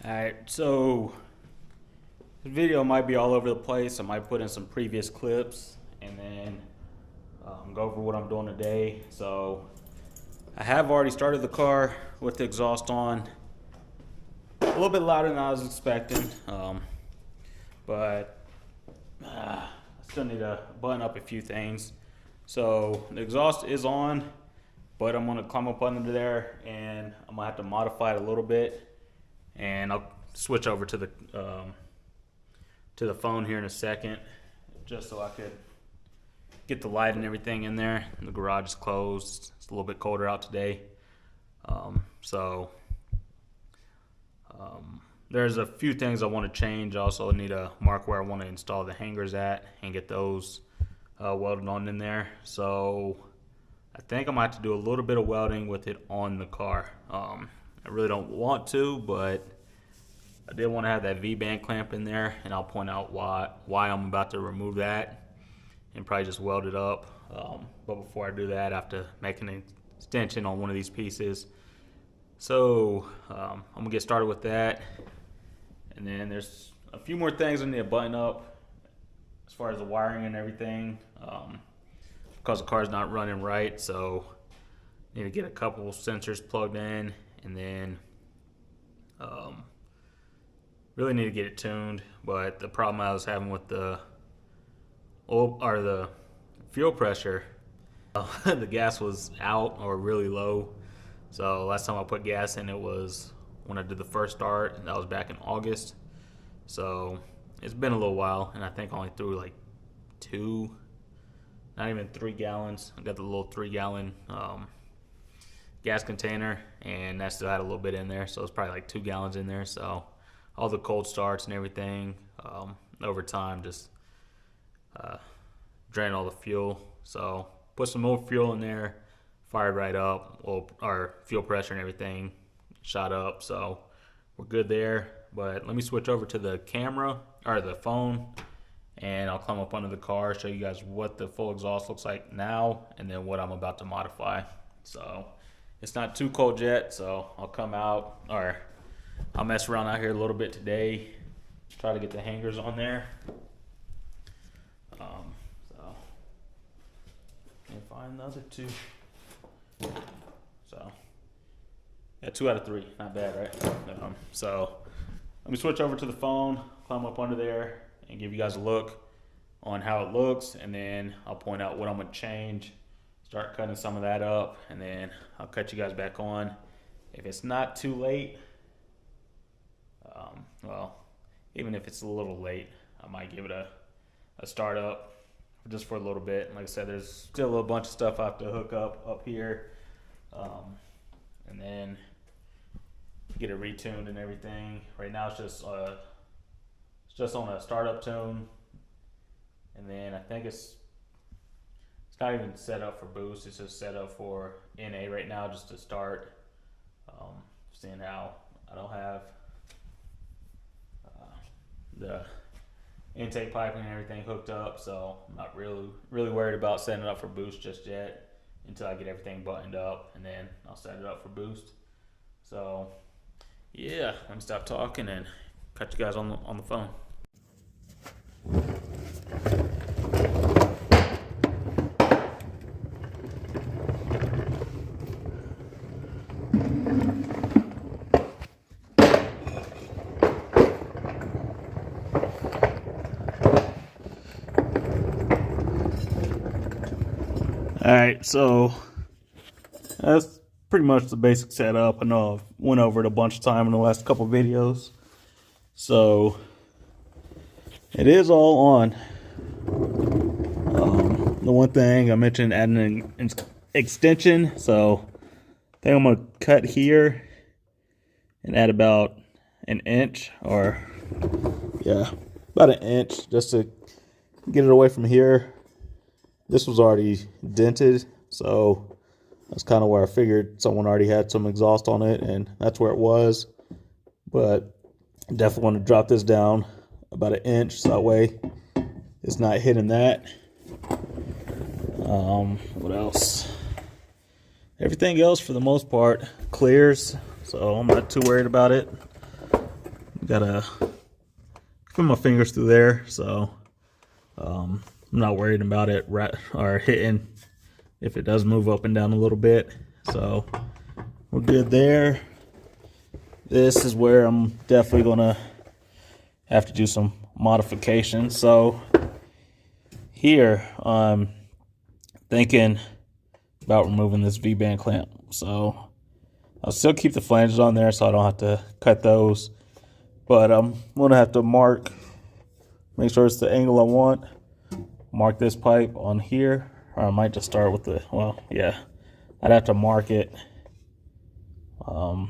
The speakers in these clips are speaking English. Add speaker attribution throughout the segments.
Speaker 1: Alright, so the video might be all over the place. I might put in some previous clips and then go over what I'm doing today. So I have already started the car with the exhaust on. A little bit louder than I was expecting, but I still need to button up a few things. So the exhaust is on, but I'm gonna climb up under there and I'm gonna have to modify it a little bit. And I'll switch over to the phone here in a second, just so I could get the light and everything in there. The garage is closed. It's a little bit colder out today, there's a few things I want to change. I also need to mark where I want to install the hangers at and get those welded on in there. So I think I might have to do a little bit of welding with it on the car. I really don't want to, but I did want to have that V-band clamp in there, and I'll point out why I'm about to remove that and probably just weld it up. But before I do that, I have to make an extension on one of these pieces. So I'm gonna get started with that, and then there's a few more things I need to button up as far as the wiring and everything, because the car's not running right. So I need to get a couple sensors plugged in, and then really need to get it tuned. But the problem I was having with the oil or the fuel pressure, the gas was out or really low. So last time I put gas in, it was when I did the first start, and that was back in August. So it's been a little while, and I think I only threw like not even 3 gallons. I got the little 3-gallon gas container, and that still had a little bit in there, so it's probably like 2 gallons in there. So all the cold starts and everything over time just drain all the fuel. So put some more fuel in there, fired right up. Well, our fuel pressure and everything shot up, so we're good there. But let me switch over to the camera or the phone, and I'll climb up under the car, show you guys what the full exhaust looks like now, and then what I'm about to modify. So it's not too cold yet, so I'll come out, or I'll mess around out here a little bit today, try to get the hangers on there. So can't find the other 2. So yeah, 2 out of 3, not bad, right? So let me switch over to the phone, climb up under there, and give you guys a look on how it looks, and then I'll point out what I'm gonna change, start cutting some of that up, and then I'll cut you guys back on. If it's not too late, well, even if it's a little late, I might give it a start up just for a little bit. Like I said, there's still a little bunch of stuff I have to hook up here, and then get it retuned and everything. Right now it's just on a startup tune, and then I think it's not even set up for boost. It's just set up for NA right now, just to start. Seeing how I don't have the intake piping and everything hooked up, so I'm not really worried about setting it up for boost just yet until I get everything buttoned up, and then I'll set it up for boost. So yeah, let me stop talking and cut you guys on the phone. Alright, so that's pretty much the basic setup. I know I've went over it a bunch of time in the last couple videos. So it is all on. The one thing I mentioned, adding an extension. So I think I'm going to cut here and add about an inch, or yeah, about an inch, just to get it away from here. This was already dented, so that's kind of where I figured someone already had some exhaust on it, and that's where it was. But I definitely want to drop this down about an inch, so that way it's not hitting that. What else? Everything else, for the most part, clears, so I'm not too worried about it. Gotta put my fingers through there, so I'm not worried about it or hitting if it does move up and down a little bit. So we're good there. This is where I'm definitely gonna have to do some modifications. So here I'm thinking about removing this V-band clamp. So I'll still keep the flanges on there so I don't have to cut those. But I'm gonna have to make sure it's the angle I want. Mark this pipe on here, or I might just start with I'd have to mark it. It'd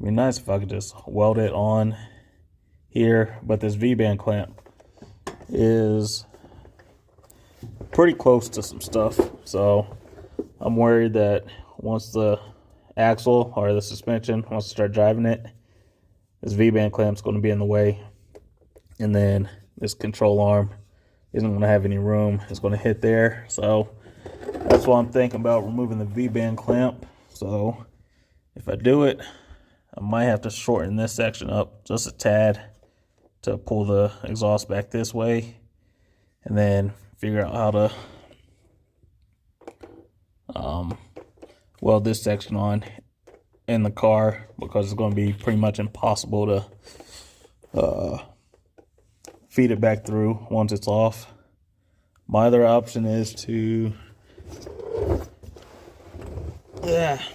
Speaker 1: be nice if I could just weld it on here, but this V-band clamp is pretty close to some stuff, so I'm worried that once the axle or the suspension wants to start driving it, this V-band clamp's going to be in the way, and then this control arm isn't going to have any room. It's going to hit there, so that's why I'm thinking about removing the V-band clamp. So if I do it, I might have to shorten this section up just a tad to pull the exhaust back this way, and then figure out how to weld this section on in the car, because it's going to be pretty much impossible to feed it back through once it's off. My other option is to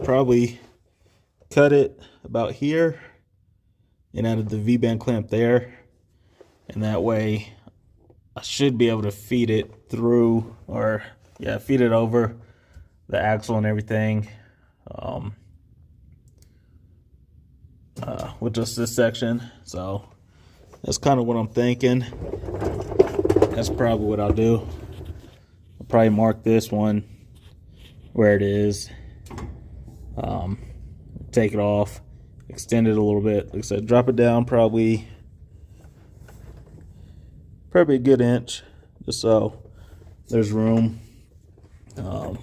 Speaker 1: probably cut it about here and added the V-band clamp there, and that way I should be able to feed it through, or feed it over the axle and everything with just this section. So that's kind of what I'm thinking. That's probably what I'll do. I'll probably mark this one where it is, take it off, extend it a little bit. Like I said, drop it down probably a good inch, just so there's room to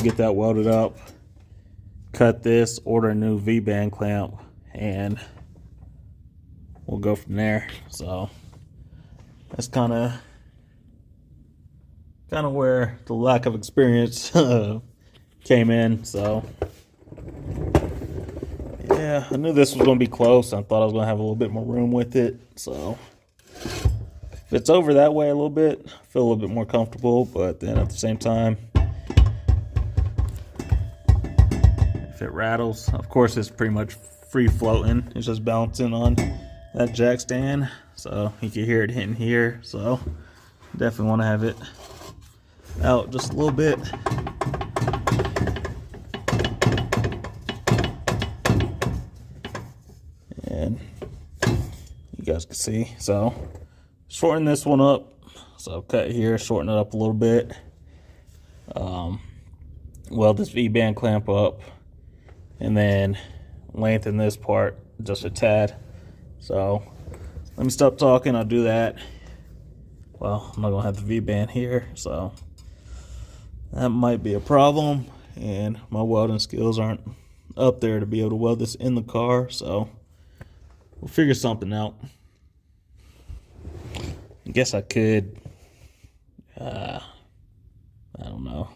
Speaker 1: get that welded up. Cut this, order a new V-band clamp, and we'll go from there. So that's kind of where the lack of experience came in. So yeah, I knew this was going to be close. I thought I was going to have a little bit more room with it. So if it's over that way a little bit, I feel a little bit more comfortable. But then at the same time, if it rattles, of course it's pretty much free floating. It's just bouncing on that jack stand, so you can hear it hitting here. So definitely want to have it out just a little bit. And you guys can see, so shorten this one up. So cut here, shorten it up a little bit. Weld this V-band clamp up, and then lengthen this part just a tad. So let me stop talking, I'll do that. Well, I'm not gonna have the V-band here, so that might be a problem, and my welding skills aren't up there to be able to weld this in the car, so we'll figure something out. I guess I could, I don't know.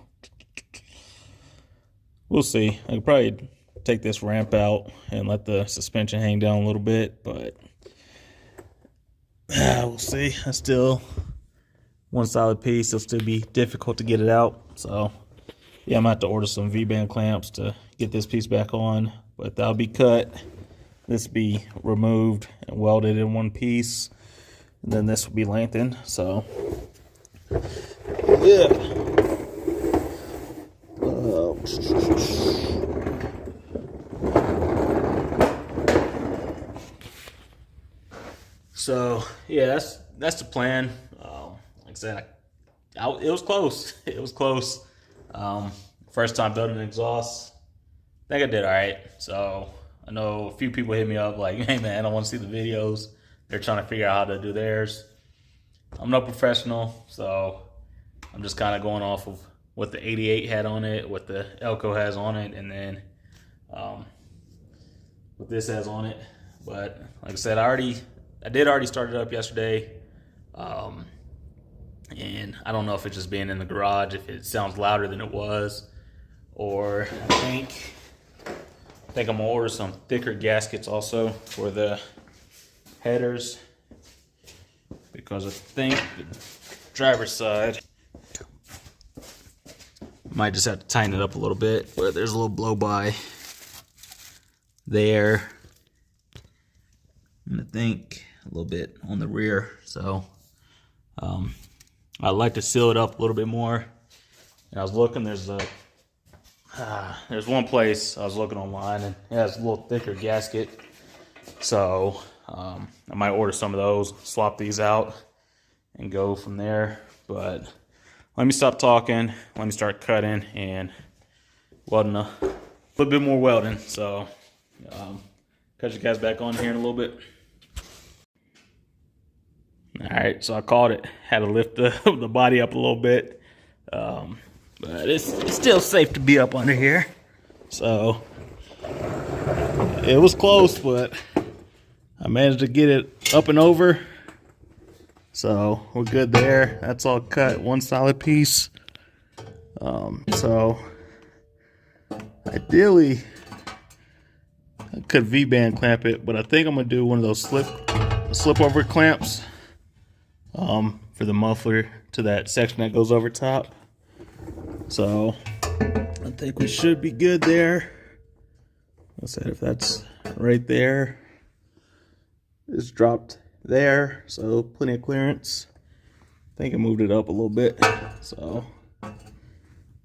Speaker 1: We'll see. I could probably take this ramp out and let the suspension hang down a little bit, but we'll see. I still, one solid piece, it'll still be difficult to get it out. So yeah, I'm gonna have to order some V-band clamps to get this piece back on, but that'll be cut. This will be removed and welded in one piece, and then this will be lengthened. So yeah. So yeah, that's the plan. Like I said, it was close. It was close. First time building an exhaust, I think I did all right. So I know a few people hit me up like, "Hey man, I want to see the videos." They're trying to figure out how to do theirs. I'm no professional, so I'm just kind of going off of what the 88 had on it, what the Elko has on it, and then what this has on it. But like I said, I did already start it up yesterday. And I don't know if it's just being in the garage, if it sounds louder than it was, or I think I'm gonna order some thicker gaskets also for the headers, because I think the driver's side might just have to tighten it up a little bit, but there's a little blow by there, and I think a little bit on the rear. So I'd like to seal it up a little bit more. And I was looking, there's one place I was looking online and it has a little thicker gasket. So I might order some of those, swap these out, and go from there. But let me stop talking, let me start cutting and welding a little bit more welding. So cut you guys back on here in a little bit. Alright, so I caught it. Had to lift the body up a little bit. But it's still safe to be up under here. So it was close, but I managed to get it up and over. So we're good there. That's all cut, one solid piece. So ideally I could V-band clamp it, but I think I'm gonna do one of those slip over clamps for the muffler to that section that goes over top. So I think we should be good there. I said if that's right there, it's dropped there, so plenty of clearance. I think I moved it up a little bit. So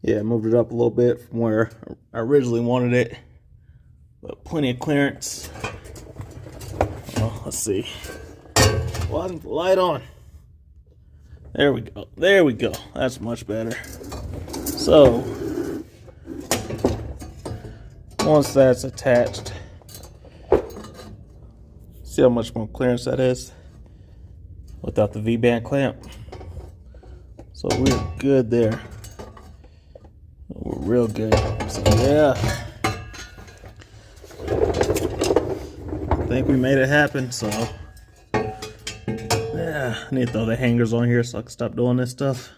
Speaker 1: yeah, I moved it up a little bit from where I originally wanted it, but plenty of clearance. Well, let's see. Why isn't the light on? There we go. There we go. That's much better. So once that's attached, see how much more clearance that is without the V-band clamp. So we're good there. We're real good. So yeah, I think we made it happen. So yeah, I need to throw the hangers on here so I can stop doing this stuff.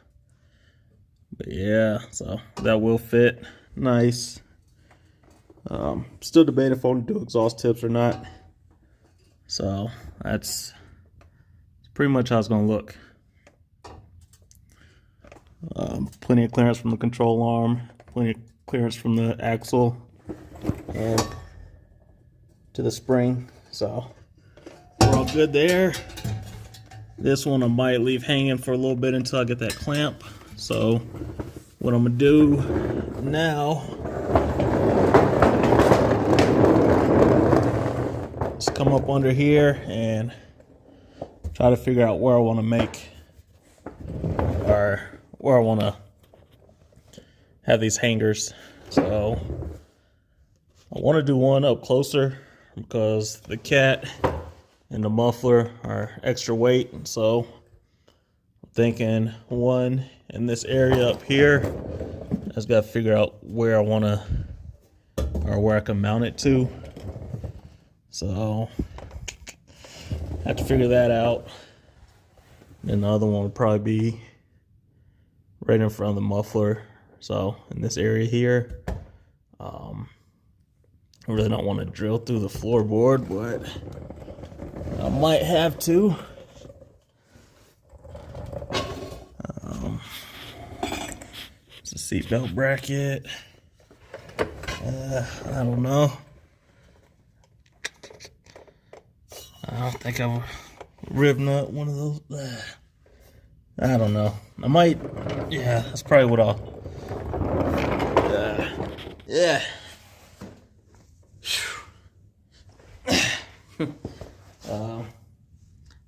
Speaker 1: But yeah, so that will fit nice. Still debating if I want to do exhaust tips or not. So that's pretty much how it's going to look. Plenty of clearance from the control arm, plenty of clearance from the axle and to the spring. So we're all good there. This one I might leave hanging for a little bit until I get that clamp. So what I'm gonna do now is come up under here and try to figure out where I want to make, or where I want to have these hangers. So I want to do one up closer because the cat and the muffler are extra weight. So I'm thinking one in this area up here. I just got to figure out where I want to, or where I can mount it to. So I have to figure that out. And the other one would probably be right in front of the muffler. So in this area here, I really don't want to drill through the floorboard, but I might have to. It's a seatbelt bracket. I don't know. I don't think I've rib nut one of those. I don't know. I might. Yeah, that's probably what I'll. Yeah.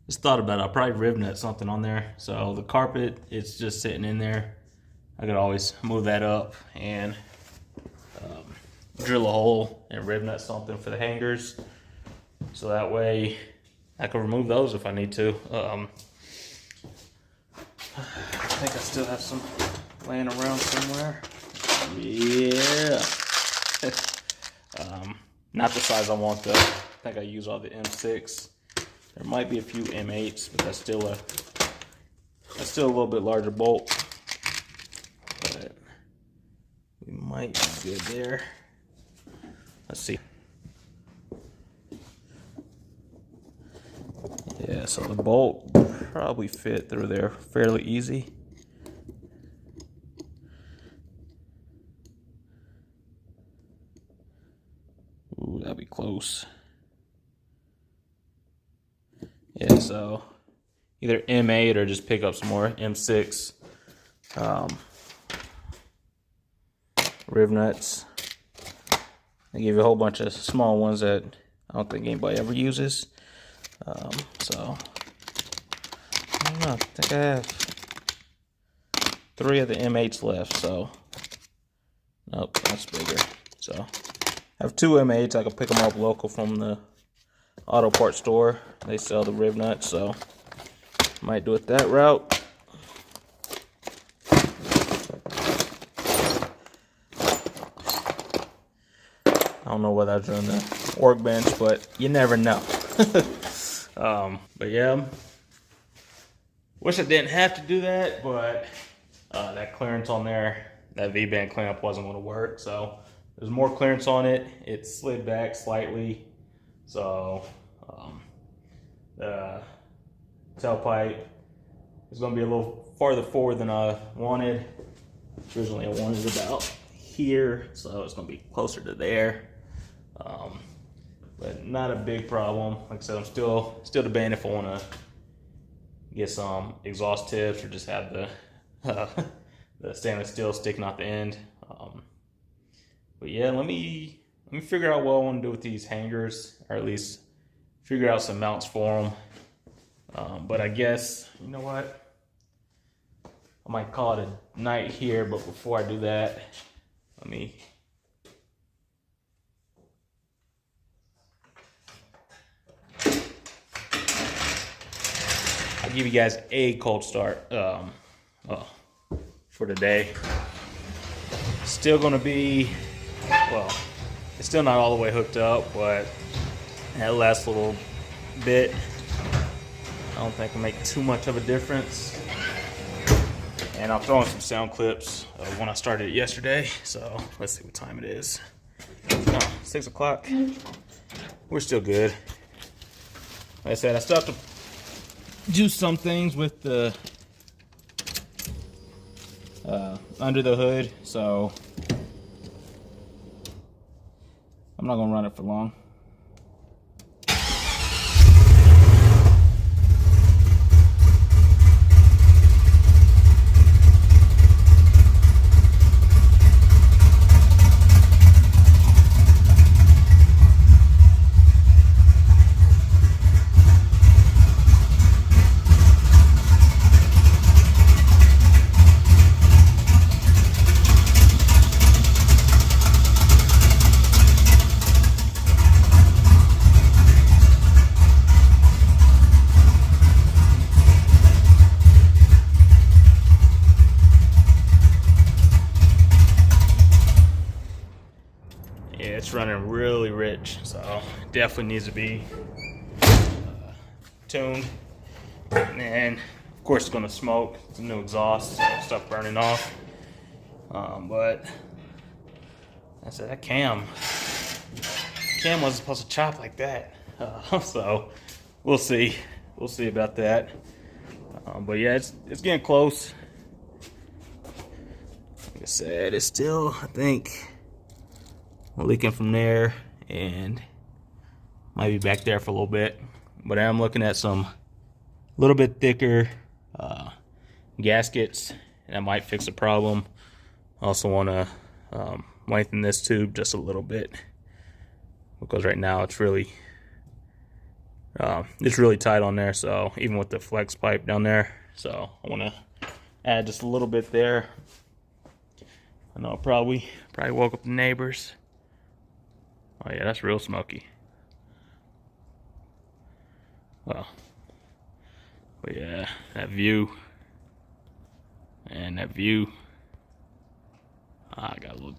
Speaker 1: Just thought about it. I'll probably rib nut something on there. So the carpet, it's just sitting in there. I could always move that up and drill a hole and rib nut something for the hangers. So that way I can remove those if I need to. I think I still have some laying around somewhere. Yeah. Not the size I want though. think I use all the M6. There might be a few M8s, but that's still a little bit larger bolt. But we might be good there. Let's see. Yeah, so the bolt probably fit through there fairly easy. Ooh, that'd be close. Yeah, so either M8 or just pick up some more M6 riv nuts. They give you a whole bunch of small ones that I don't think anybody ever uses. So I don't know. I think I have 3 of the M8s left. So nope, that's bigger. So I have 2 M8s. I can pick them up local from the auto parts store. They sell the riv nuts, so might do it that route. I don't know whether I was on the workbench, but you never know. But yeah, wish I didn't have to do that, but that clearance on there, that V-band cleanup wasn't going to work. So there's more clearance on it. It slid back slightly, so the tailpipe is going to be a little farther forward than I wanted. Originally I wanted it about here, so it's going to be closer to there. But not a big problem. Like I said, I'm still debating if I want to get some exhaust tips or just have the stainless steel sticking out the end. But yeah, let me figure out what I want to do with these hangers, or at least figure out some mounts for them. But I guess, you know what? I might call it a night here, but before I do that, let me I'll give you guys a cold start for today. Still gonna be, well, it's still not all the way hooked up, but that last little bit, I don't think it'll make too much of a difference. And I'll throw in some sound clips of when I started it yesterday. So let's see what time it is. Oh, 6 o'clock. We're still good. Like I said, I still have to do some things with the under the hood, so I'm not gonna run it for long. Yeah, it's running really rich, so definitely needs to be tuned. And then, of course, it's gonna smoke. It's a new exhaust, so stuff burning off. But I said that cam wasn't supposed to chop like that. So we'll see. We'll see about that. But yeah, it's getting close. Like I said, it's still, I think, leaking from there and might be back there for a little bit. But I am looking at some little bit thicker gaskets, and that might fix the problem. I also want to lengthen this tube just a little bit, because right now it's really tight on there. So even with the flex pipe down there, so I want to add just a little bit there. I know I probably woke up the neighbors. Oh yeah, that's real smoky. Well, but yeah, that view and that view. I got a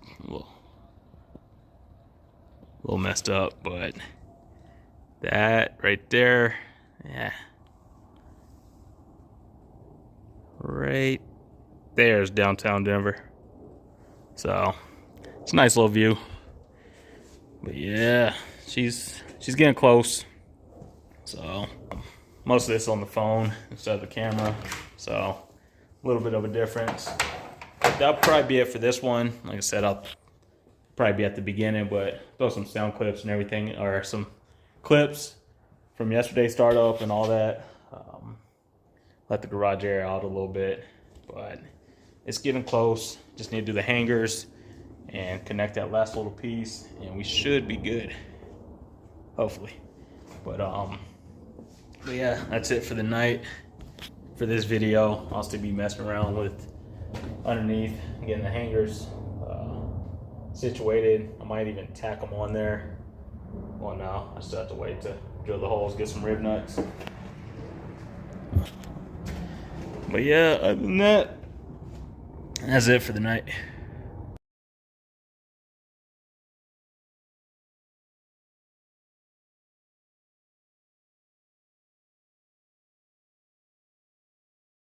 Speaker 1: little messed up, but That right there. Yeah. Right there's downtown Denver. So it's a nice little view. But yeah, she's getting close. So most of this on the phone instead of the camera. So a little bit of a difference. But that'll probably be it for this one. Like I said, I'll probably be at the beginning, but throw some sound clips and everything, or some clips from yesterday's startup and all that. Let the garage air out a little bit, but it's getting close. Just need to do the hangers and connect that last little piece, and we should be good, hopefully. But yeah, that's it for the night. For this video, I'll still be messing around with underneath, getting the hangers situated. I might even tack them on there. Well, no, I still have to wait to drill the holes, get some rib nuts. But yeah, other than that, that's it for the night.